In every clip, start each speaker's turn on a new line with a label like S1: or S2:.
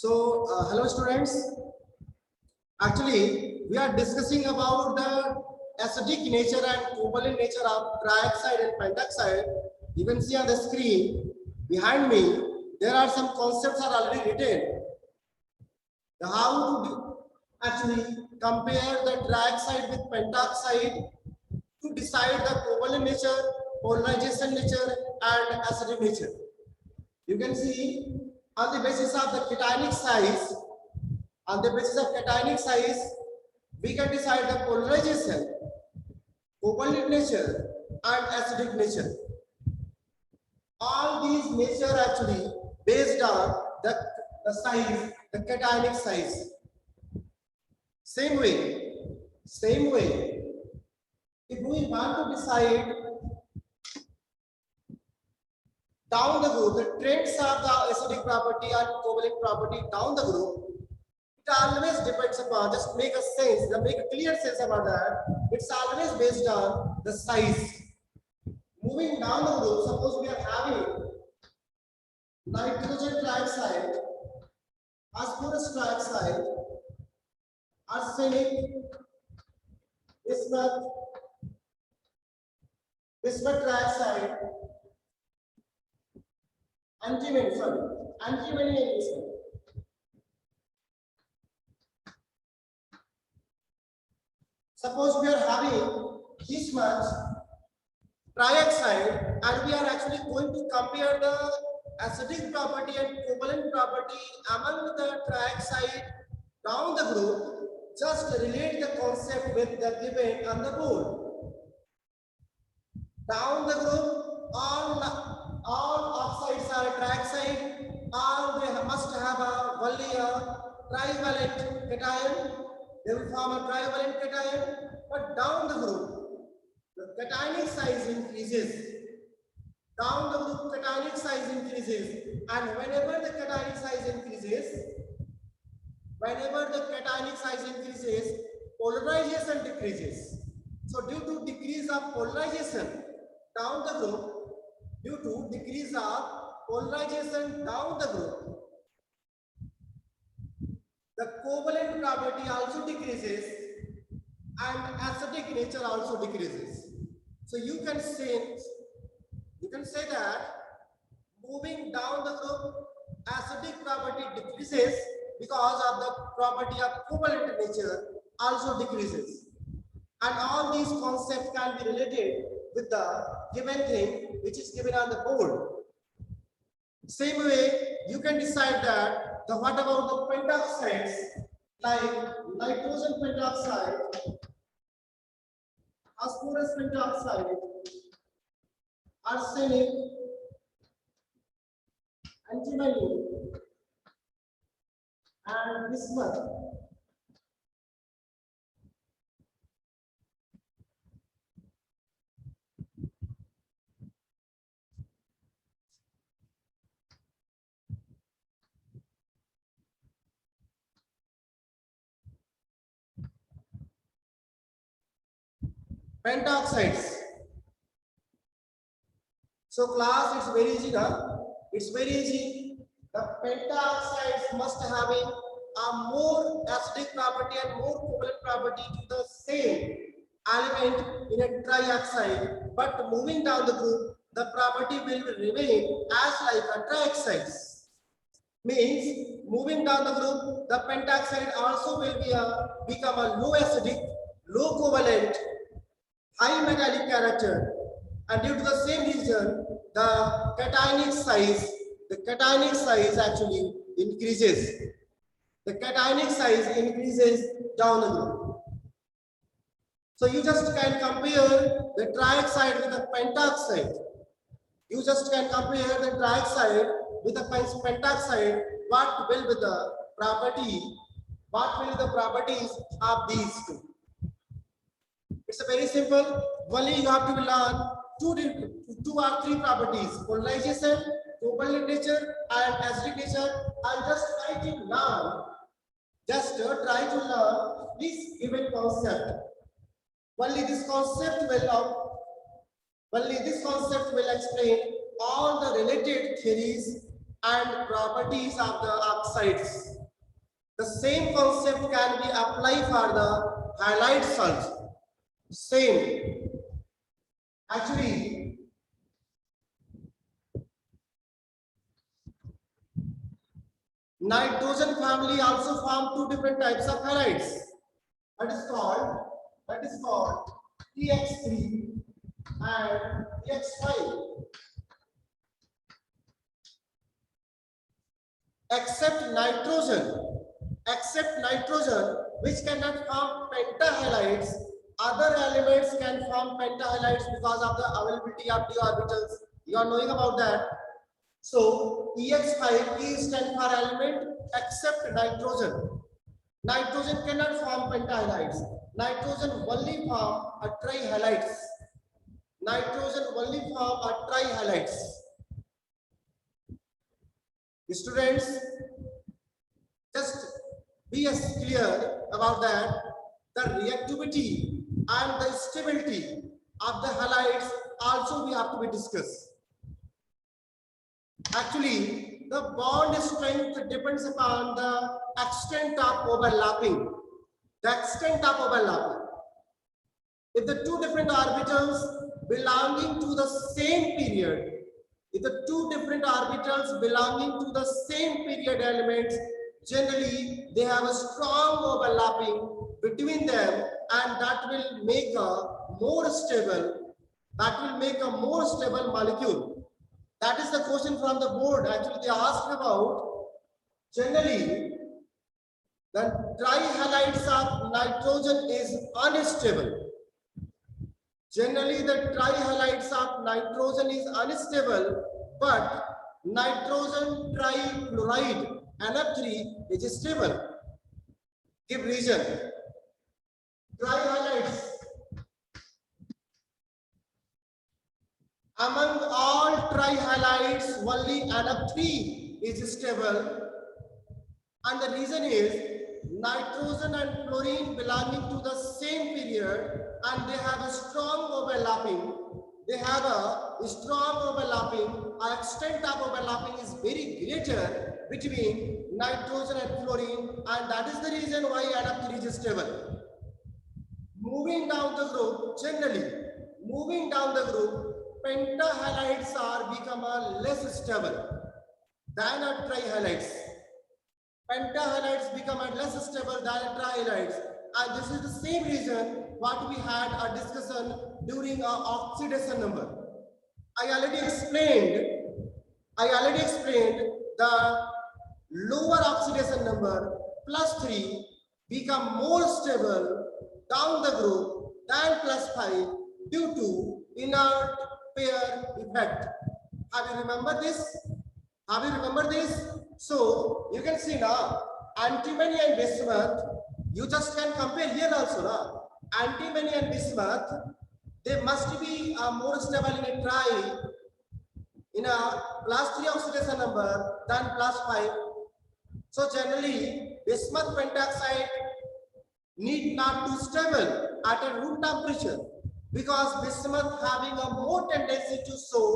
S1: Hello students. Actually, we are discussing about the acidic nature and covalent nature of trioxide and pentoxide. You can see on the screen behind me, there are some concepts are already written. How to actually compare the trioxide with pentoxide to decide the covalent nature, polarization nature, and acidic nature. You can see on the basis of the cationic size, we can decide the polarization, covalent nature, and acidic nature. All these nature actually based on the size, the cationic size. Same way, if we want to decide down the group, the trends of the acidic property and covalent property down the group, it always depends upon, just make a clear sense about that. It's always based on the size. Moving down the group, suppose we are having nitrogen trioxide, phosphorus trioxide, arsenic, bismuth trioxide, antimony and bismuth. Suppose we are having this much trioxide and we are actually going to compare the acidic property and covalent property among the trioxide down the group. Just relate the concept with the given on the board. Down the group, all oxides are trioxide, all they must have only a trivalent cation. They will form a trivalent cation, but down the group, the cationic size increases. Down the group, cationic size increases, and whenever the cationic size increases, polarization decreases. So due to decrease of polarization down the group, the covalent property also decreases and acidic nature also decreases. So you can say that moving down the group, acidic property decreases because of the property of covalent nature also decreases. And all these concepts can be related with the given thing which is given on the board. Same way, you can decide that what about the pentoxides like nitrogen pentoxide, phosphorus pentoxide, arsenic, antimony, and bismuth. Pentoxides. So class, it's very easy now. It's very easy. The pentoxides must having a more acidic property and more covalent property to the same element in a trioxide. But moving down the group, the property will remain as like a trioxides. Means moving down the group, the pentoxide also will become a low acidic, low covalent, high metallic character, and due to the same reason, the cationic size actually increases. The cationic size increases down the group. So you just can compare the trioxide with the pentoxide. You just can compare the trioxide with the pentoxide. What will be the property? What will be the properties of these two? It's a very simple. Only you have to learn two or three properties: polarization, covalent nature, and acidic nature. And just try to learn. Try to learn this given concept. Only this concept will explain all the related theories and properties of the oxides. The same concept can be applied for the halides also. Same. Actually, nitrogen family also form two different types of halides. That is called TX3 and TX5. Except nitrogen, which cannot form pentahalides, other elements can form pentahalides because of the availability of d orbitals. You are knowing about that. So EX5 is stand for element except nitrogen. Nitrogen cannot form pentahalides. Nitrogen only form a trihalides. Nitrogen only form a trihalides. Students, just be as clear about that. The reactivity and the stability of the halides also we have to be discussed. Actually, the bond strength depends upon the extent of overlapping. The extent of overlapping. If the two different orbitals belonging to the same period, if the two different orbitals belonging to the same period elements, generally they have a strong overlapping between them, and that will make a more stable molecule. That is the question from the board. Actually, they asked about generally the trihalides of nitrogen is unstable. Generally, the trihalides of nitrogen is unstable, but nitrogen trichloride NF3 is stable. Give reason. Trihalides. Among all trihalides, only NF3 is stable, and the reason is nitrogen and chlorine belonging to the same period, and they have a strong overlapping. They have a strong overlapping. Our extent of overlapping is very greater between nitrogen and chlorine, and that is the reason why NF3 is stable. Moving down the group, pentahalides are become less stable than a trihalides. Pentahalides become less stable than trihalides, and this is the same reason what we had a discussion during our oxidation number. I already explained the lower oxidation number +3 become more stable down the group than +5 due to inert pair effect. Have you remembered this? So you can see now antimony and bismuth, you just can compare here also now. Antimony and bismuth, they must be more stable in a +3 oxidation number than +5. So generally bismuth pentoxide need not to stable at a room temperature, because bismuth having a more tendency to show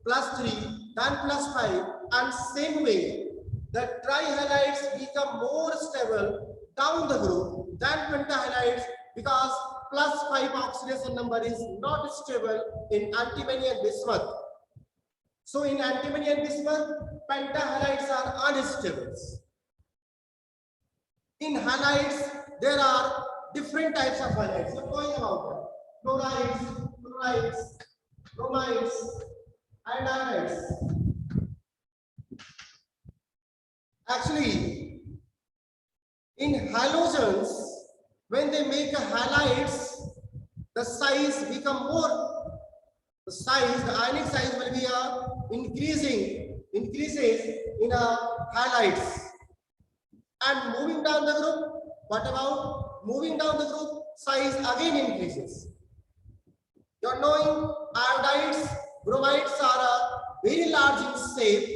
S1: +3 than +5, and same way the trihalides become more stable down the group than pentahalides, because +5 oxidation number is not stable in antimony and bismuth. So in antimony and bismuth, pentahalides are unstable. In halides, there are different types of halides. So going about that. Chlorides, bromides, and iodides. Actually, in halogens, when they make a halides, the size become more. The ionic size will be increases in a halides. And moving down the group, what about moving down the group? Size again increases. You are knowing iodides, bromides are very large in shape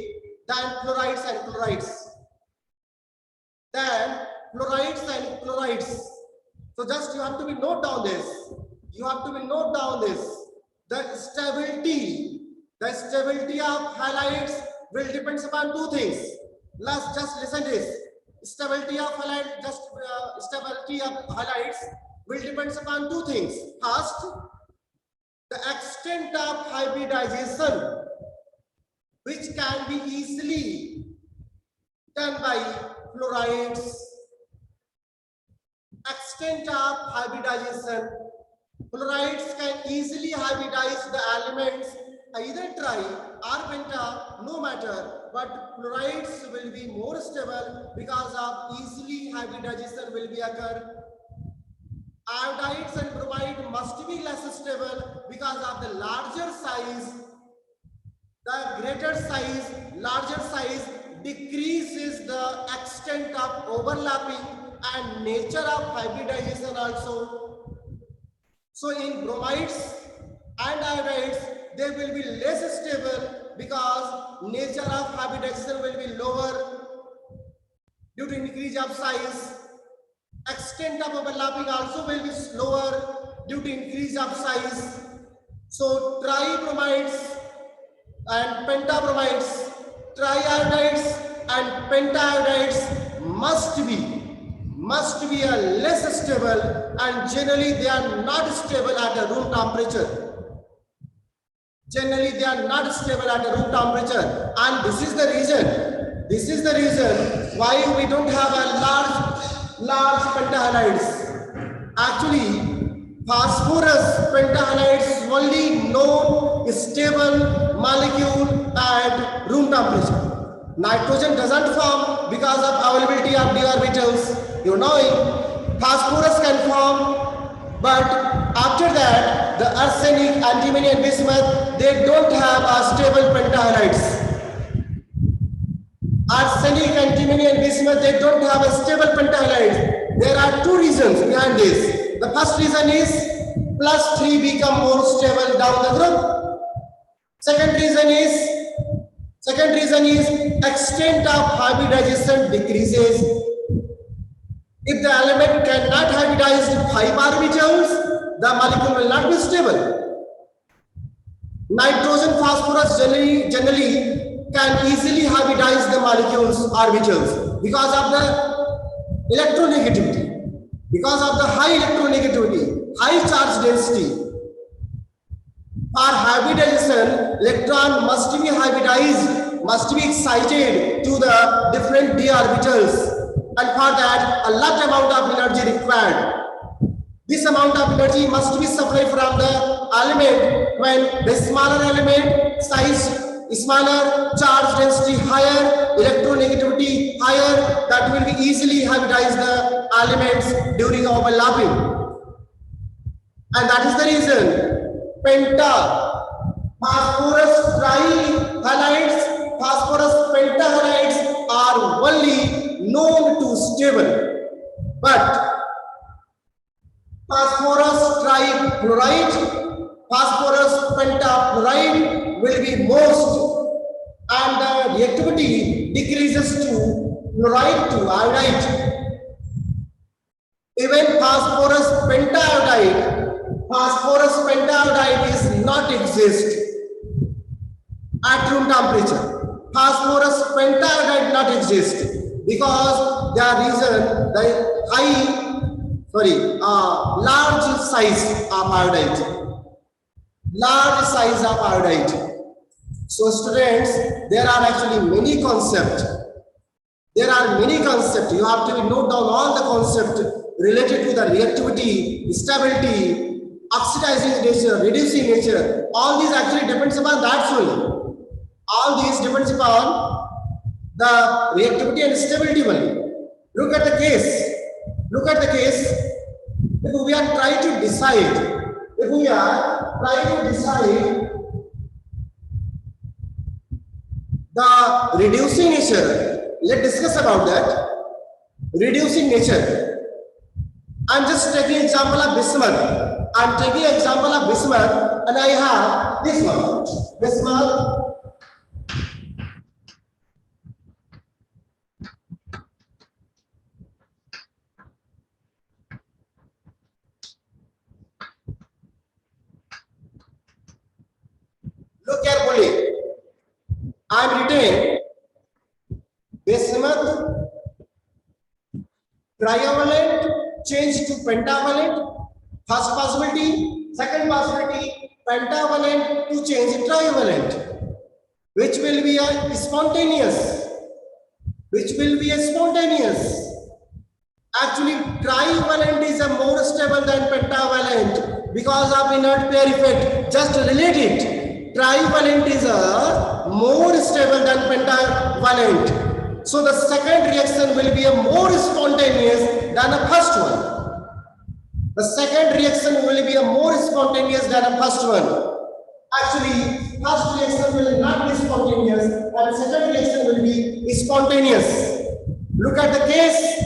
S1: than chlorides and chlorides. So just you have to be note down this. The stability of halides will depends upon two things. Let's just listen this. Stability of halide, stability of halides will depends upon two things. First, the extent of hybridization, which can be easily done by fluorides. Extent of hybridization. Fluorides can easily hybridize the elements either tri or penta, no matter, but fluorides will be more stable because of easily hybridization will be occur. Iodides and bromide must be less stable because of the larger size. The greater size, larger size decreases the extent of overlapping and nature of hybridization also. So in bromides and iodides, they will be less stable because nature of hybridization will be lower due to increase of size. Extent of overlapping also will be lower due to increase of size. So tribromides and pentabromides, triiodides and pentaiodides must be a less stable, and generally they are not stable at a room temperature. Generally they are not stable at a room temperature, and this is the reason why we don't have a large pentahalides. Actually, phosphorus pentahalides is only known stable molecule at room temperature. Nitrogen doesn't form because of availability of d orbitals. You know it. Phosphorus can form, but after that, the arsenic, antimony, and bismuth, they don't have a stable pentahalides. Arsenic, antimony, and bismuth, they don't have a stable pentahalides. There are two reasons behind this. The first reason is +3 become more stable down the group. Second reason is extent of hybridization decreases. If the element cannot hybridize 5 orbitals, the molecule will not be stable. Nitrogen, phosphorus generally can easily hybridize the molecules orbitals because of the electronegativity, because of the high electronegativity, high charge density. For hybridization, electron must be hybridized, must be excited to the different d orbitals, and for that a large amount of energy required. This amount of energy must be supplied from the element when the smaller element size smaller, charge density higher, electronegativity higher, that will be easily hybridize the elements during overlapping. And that is the reason penta, phosphorus trihalides, phosphorus pentahalides are only known to stable, but phosphorus trifluoride, phosphorus pentafluoride will be most, and the reactivity decreases to fluoride to iodide. Even phosphorus pentaiodide is not exist at room temperature. Phosphorus pentaiodide not exist because the reason the large size of iodide. Large size of iodide. So students, there are actually many concepts. There are many concepts. You have to note down all the concepts related to the reactivity, stability, oxidizing nature, reducing nature. All these actually depends upon that only. All these depends upon the reactivity and stability only. Look at the case. Look at the case. If we are trying to decide, the reducing nature, let's discuss about that. Reducing nature. I'm just taking example of bismuth. I'm taking example of bismuth, and I have this one. Bismuth. Look carefully. I am written train, bismuth, trivalent change to pentavalent. First possibility. Second possibility, pentavalent to change to trivalent, which will be a spontaneous. Which will be a spontaneous. Actually, trivalent is a more stable than pentavalent because of inert pair effect. Just relate it. Trivalent is a more stable than pentavalent. So the second reaction will be a more spontaneous than the first one. The second reaction will be a more spontaneous than the first one. Actually, first reaction will not be spontaneous and second reaction will be spontaneous. Look at the case.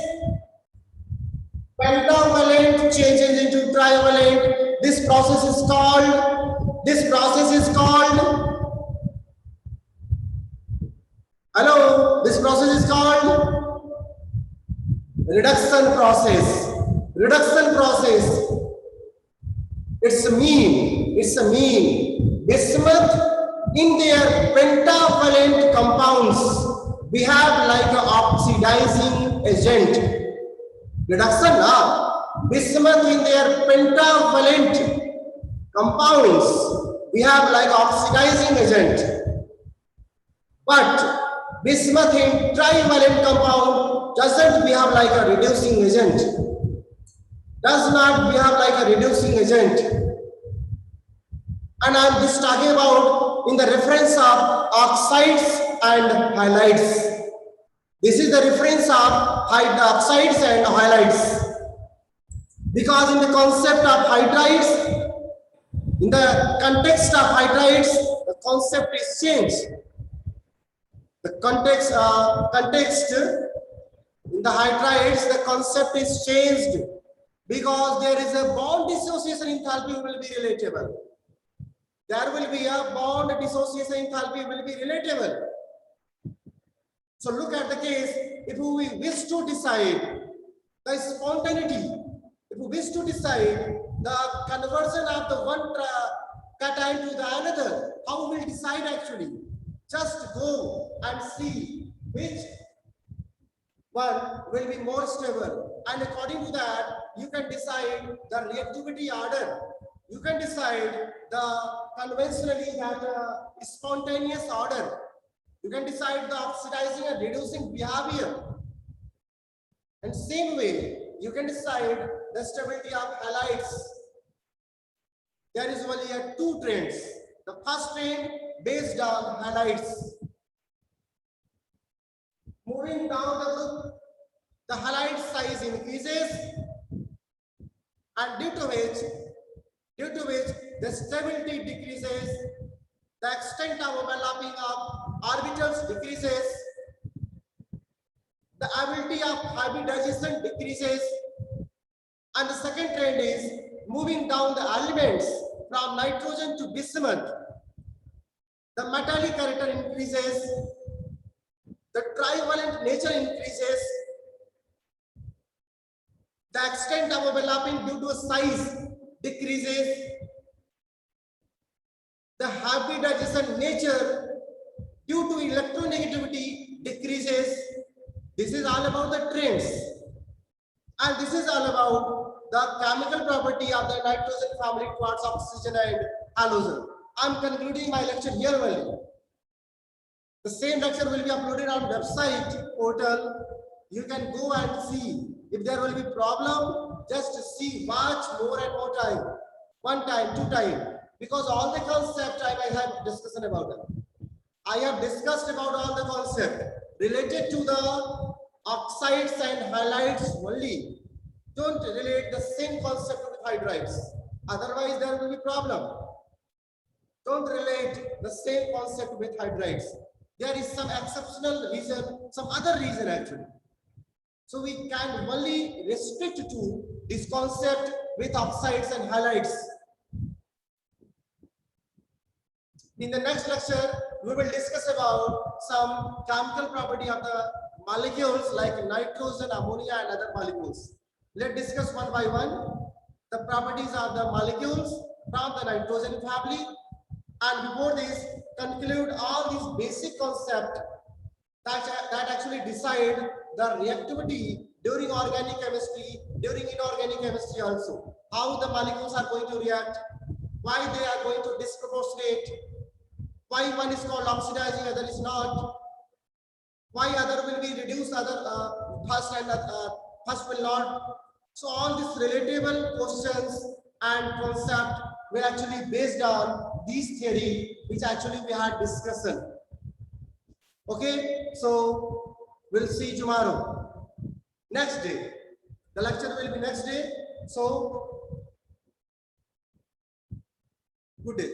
S1: Pentavalent changes into trivalent. This process is called, hello, this process is called reduction process. Reduction process. It's a mean. Bismuth in their pentavalent compounds behave like an oxidizing agent. Reduction bismuth in their pentavalent compounds behave like oxidizing agent. But bismuth in trivalent compound doesn't behave like a reducing agent. Does not behave like a reducing agent. And I'm just talking about in the reference of oxides and halides. This is the reference of oxides and halides. Because in the concept of hydrides, in the context of hydrides, the concept is changed. The context in the hydrides, the concept is changed because there is a bond dissociation enthalpy will be relatable. There will be a bond dissociation enthalpy will be relatable. So look at the case. If we wish to decide the spontaneity, if we wish to decide the conversion of the one cation to the another, how we will decide actually? Just go and see which one will be more stable, and according to that, you can decide the reactivity order. You can decide the conventionally that spontaneous order. You can decide the oxidizing and reducing behavior. And same way, you can decide the stability of halides. There is only two trends. The first trend based on halides. Moving down the group, the halide size increases, and due to which the stability decreases, the extent of overlapping of orbitals decreases, the ability of hybridization decreases, and the second trend is moving down the elements from nitrogen to bismuth. The metallic character increases, the trivalent nature increases, the extent of overlapping due to size decreases, the hybridization nature due to electronegativity decreases. This is all about the trends, and this is all about the chemical property of the nitrogen family towards oxygen and halogen. I'm concluding my lecture here only. The same lecture will be uploaded on website portal. You can go and see. If there will be problem, just see, watch more and more time. One time, two time. Because all the concept I have discussion about them. I have discussed about all the concept related to the oxides and halides only. Don't relate the same concept with hydrides. Otherwise, there will be problem. Don't relate the same concept with hydrides. There is some exceptional reason, some other reason actually. So we can only restrict to this concept with oxides and halides. In the next lecture, we will discuss about some chemical property of the molecules like nitrogen, ammonia, and other molecules. Let's discuss one by one the properties of the molecules from the nitrogen family And before this, conclude all these basic concepts that actually decide the reactivity during organic chemistry, during inorganic chemistry also. How the molecules are going to react, why they are going to disproportionate, why one is called oxidizing, other is not, why other will be reduced, other first will not. So all these relatable questions and concept were actually based on these theory, which actually we had discussion. Okay, so we'll see tomorrow. Next day. The lecture will be next day. So good day.